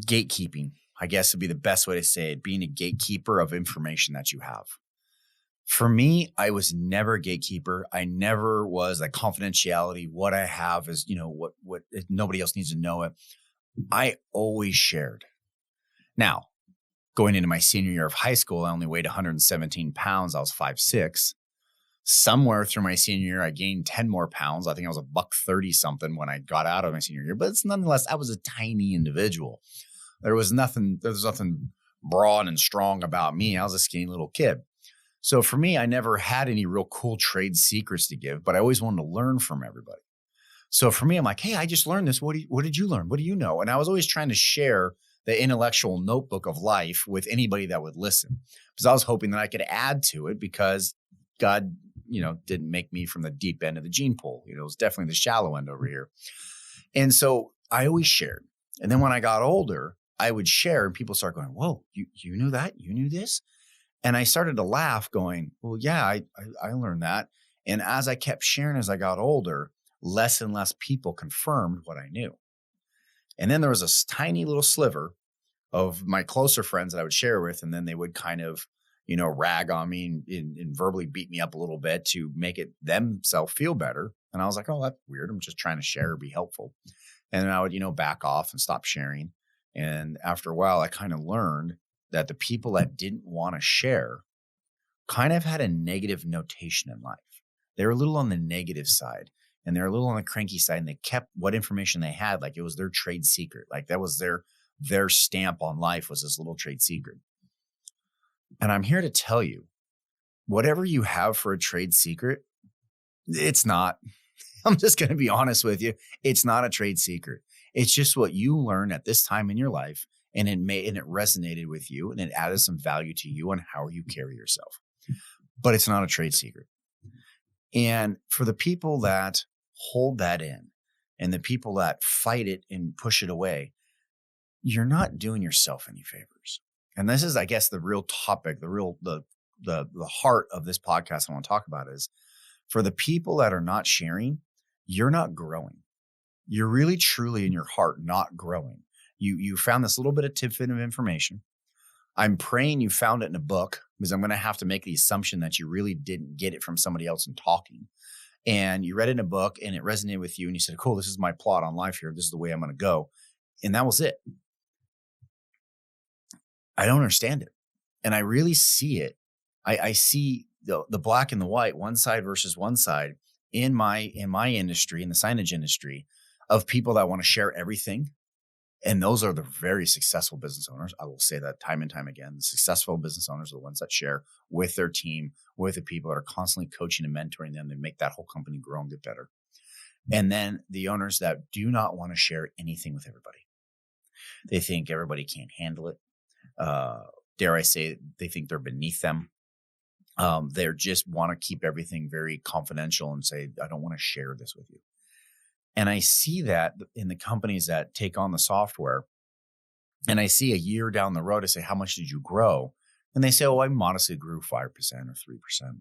gatekeeping, I guess would be the best way to say it, being a gatekeeper of information that you have. For me, I was never a gatekeeper. I never was like confidentiality. What I have is, what nobody else needs to know it. I always shared. Now, going into my senior year of high school, I only weighed 117 pounds. I was 5'6". Somewhere through my senior year, I gained 10 more pounds. I think I was $130 something when I got out of my senior year, but it's nonetheless, I was a tiny individual. There was nothing broad and strong about me. I was a skinny little kid. So for me, I never had any real cool trade secrets to give, but I always wanted to learn from everybody. So for me, I'm like, hey, I just learned this. What did you learn? What do you know? And I was always trying to share the intellectual notebook of life with anybody that would listen, because I was hoping that I could add to it, because God, didn't make me from the deep end of the gene pool. It was definitely the shallow end over here. And so I always shared. And then when I got older, I would share and people start going, whoa, you knew that? You knew this? And I started to laugh going, well, yeah, I learned that. And as I kept sharing, as I got older, less and less people confirmed what I knew. And then there was a tiny little sliver of my closer friends that I would share with. And then they would kind of, rag on me and verbally beat me up a little bit to make it themselves feel better. And I was like, oh, that's weird. I'm just trying to share or be helpful. And then I would, back off and stop sharing. And after a while, I kind of learned that the people that didn't want to share kind of had a negative notation in life. They were a little on the negative side, and they're a little on the cranky side, and they kept what information they had like it was their trade secret. Like that was their stamp on life, was this little trade secret. And I'm here to tell you, whatever you have for a trade secret, it's not. I'm just going to be honest with you. It's not a trade secret. It's just what you learn at this time in your life. And it resonated with you, and it added some value to you on how you carry yourself. But it's not a trade secret. And for the people that hold that in, and the people that fight it and push it away, you're not doing yourself any favors. And this is, I guess, the real topic, the heart of this podcast I want to talk about is, for the people that are not sharing, you're not growing. You're really, truly in your heart not growing. You found this little bit of tidbit of information. I'm praying you found it in a book, because I'm going to have to make the assumption that you really didn't get it from somebody else in talking. And you read it in a book and it resonated with you, and you said, cool, this is my plot on life here. This is the way I'm going to go. And that was it. I don't understand it. And I really see it. I see the black and the white, one side versus one side in my industry, in the signage industry, of people that want to share everything. And those are the very successful business owners. I will say that time and time again. The successful business owners are the ones that share with their team, with the people that are constantly coaching and mentoring them to make that whole company grow and get better. And then the owners that do not want to share anything with everybody. They think everybody can't handle it. Dare I say, they think they're beneath them. They just want to keep everything very confidential and say, I don't want to share this with you. And I see that in the companies that take on the software, and I see a year down the road, I say, how much did you grow? And they say, oh, I modestly grew 5% or 3%.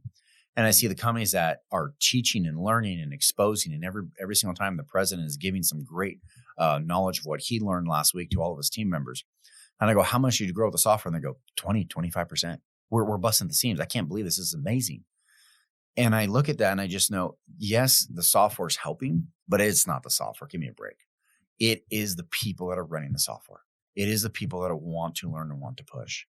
And I see the companies that are teaching and learning and exposing, and every single time the president is giving some great knowledge of what he learned last week to all of his team members. And I go, how much did you grow the software? And they go, 20, 25%. We're busting the seams. I can't believe this. This is amazing. And I look at that and I just know, yes, the software is helping, but it's not the software. Give me a break. It is the people that are running the software. It is the people that want to learn and want to push.